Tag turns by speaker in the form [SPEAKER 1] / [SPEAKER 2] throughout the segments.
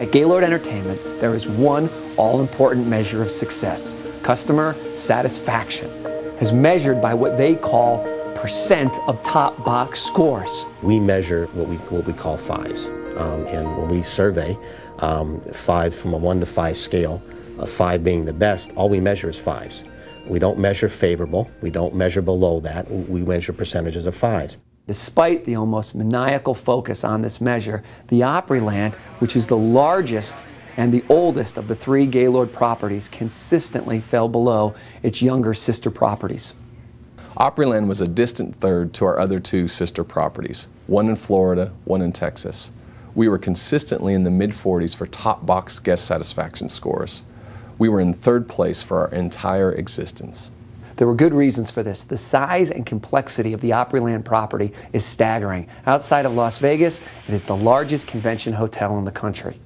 [SPEAKER 1] At Gaylord Entertainment, there is one all-important measure of success: customer satisfaction, as measured by what they call percent of top box scores.
[SPEAKER 2] We measure what we call fives, and when we survey five from a 1 to 5 scale, 5 being the best, all we measure is fives. We don't measure favorable, we don't measure below that, we measure percentages of fives.
[SPEAKER 1] Despite the almost maniacal focus on this measure, the Opryland, which is the largest and the oldest of the 3 Gaylord properties, consistently fell below its younger sister properties.
[SPEAKER 3] Opryland was a distant third to our other 2 sister properties, one in Florida, one in Texas. We were consistently in the mid-40s for top box guest satisfaction scores. We were in 3rd place for our entire existence.
[SPEAKER 1] There were good reasons for this. The size and complexity of the Opryland property is staggering. Outside of Las Vegas, it is the largest convention hotel in the country.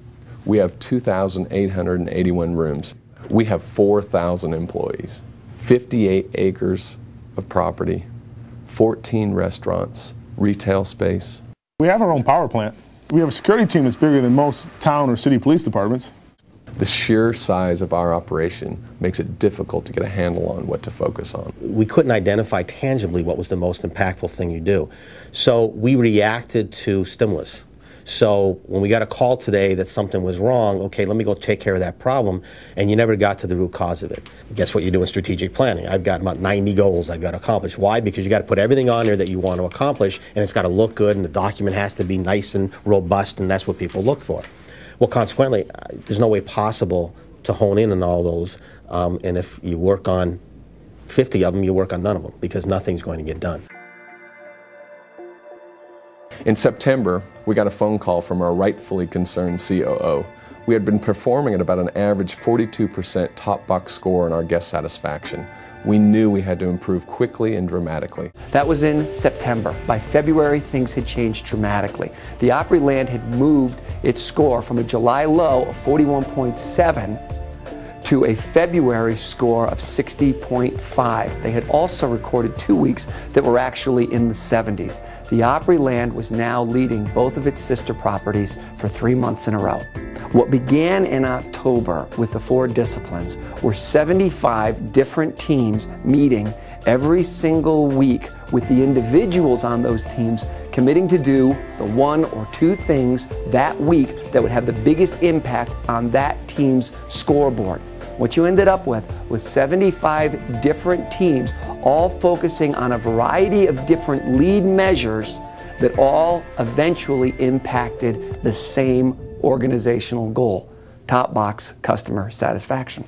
[SPEAKER 3] We have 2,881 rooms. We have 4,000 employees, 58 acres of property, 14 restaurants, retail space.
[SPEAKER 4] We have our own power plant. We have a security team that's bigger than most town or city police departments.
[SPEAKER 3] The sheer size of our operation makes it difficult to get a handle on what to focus on.
[SPEAKER 2] We couldn't identify tangibly what was the most impactful thing you do. So we reacted to stimulus. So when we got a call today that something was wrong, okay, let me go take care of that problem, and you never got to the root cause of it. Guess what you do in strategic planning? I've got about 90 goals I've got to accomplish. Why? Because you got to put everything on there that you want to accomplish, and it's got to look good, and the document has to be nice and robust, and that's what people look for. Well, consequently, there's no way possible to hone in on all those, and if you work on 50 of them, you work on none of them, because nothing's going to get done.
[SPEAKER 3] In September, we got a phone call from our rightfully concerned COO. We had been performing at about an average 42% top box score on our guest satisfaction. We knew we had to improve quickly and dramatically.
[SPEAKER 1] That was in September. By February, things had changed dramatically. The Opryland had moved its score from a July low of 41.7 to a February score of 60.5. They had also recorded 2 weeks that were actually in the 70s. The Opryland was now leading both of its sister properties for 3 months in a row. What began in October with the 4 disciplines were 75 different teams meeting every single week, with the individuals on those teams committing to do the 1 or 2 things that week that would have the biggest impact on that team's scoreboard. What you ended up with was 75 different teams, all focusing on a variety of different lead measures that all eventually impacted the same organizational goal: top box customer satisfaction.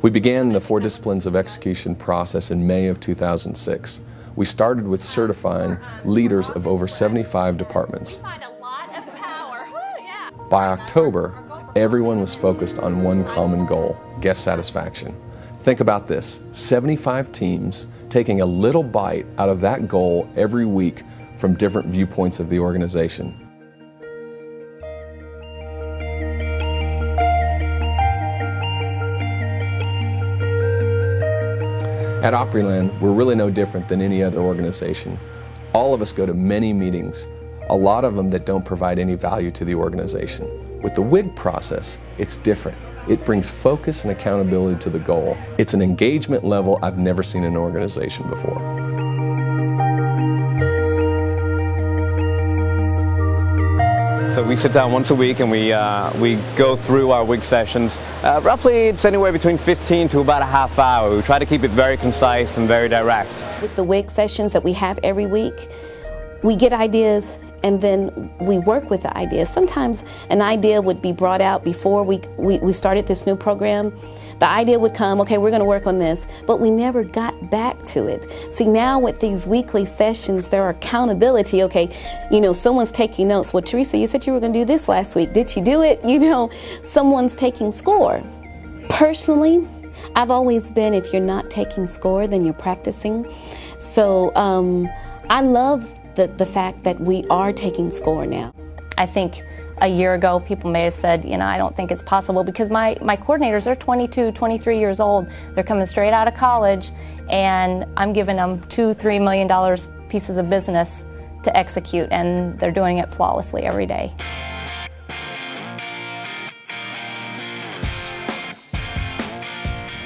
[SPEAKER 3] We began the 4 disciplines of execution process in May of 2006. We started with certifying leaders of over 75 departments. By October, everyone was focused on one common goal: guest satisfaction. Think about this: 75 teams taking a little bite out of that goal every week from different viewpoints of the organization. At Opryland, we're really no different than any other organization. All of us go to many meetings, a lot of them that don't provide any value to the organization. With the WIG process, it's different. It brings focus and accountability to the goal. It's an engagement level I've never seen in an organization before.
[SPEAKER 5] So we sit down once a week and we go through our WIG sessions. Roughly it's anywhere between 15 to about a half hour. We try to keep it very concise and very direct.
[SPEAKER 6] With the WIG sessions that we have every week, we get ideas and then we work with the ideas. Sometimes an idea would be brought out before we started this new program. The idea would come, okay, we're gonna work on this, but we never got back to it. See, now with these weekly sessions, there are accountability. Okay, you know, someone's taking notes. Well, Teresa, you said you were gonna do this last week. Did you do it? You know, someone's taking score. Personally, I've always been, if you're not taking score, then you're practicing. So I love the fact that we are taking score now.
[SPEAKER 7] I think a year ago people may have said, you know, I don't think it's possible, because my coordinators are 22, 23 years old. They're coming straight out of college, and I'm giving them $2–3 million pieces of business to execute, and they're doing it flawlessly every day.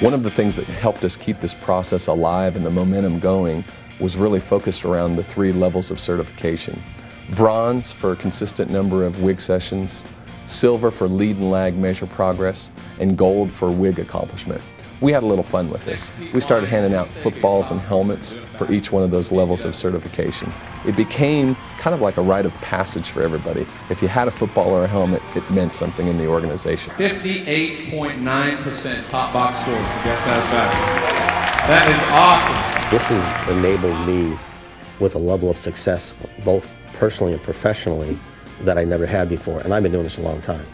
[SPEAKER 3] One of the things that helped us keep this process alive and the momentum going was really focused around the 3 levels of certification. Bronze for a consistent number of WIG sessions, silver for lead and lag measure progress, and gold for WIG accomplishment. We had a little fun with this. We started handing out footballs and helmets for each one of those levels of certification. It became kind of like a rite of passage for everybody. If you had a football or a helmet, it meant something in the organization.
[SPEAKER 8] 58.9% top box score for guest satisfaction. That is awesome.
[SPEAKER 2] This has enabled me with a level of success, both personally and professionally, that I never had before, and I've been doing this a long time.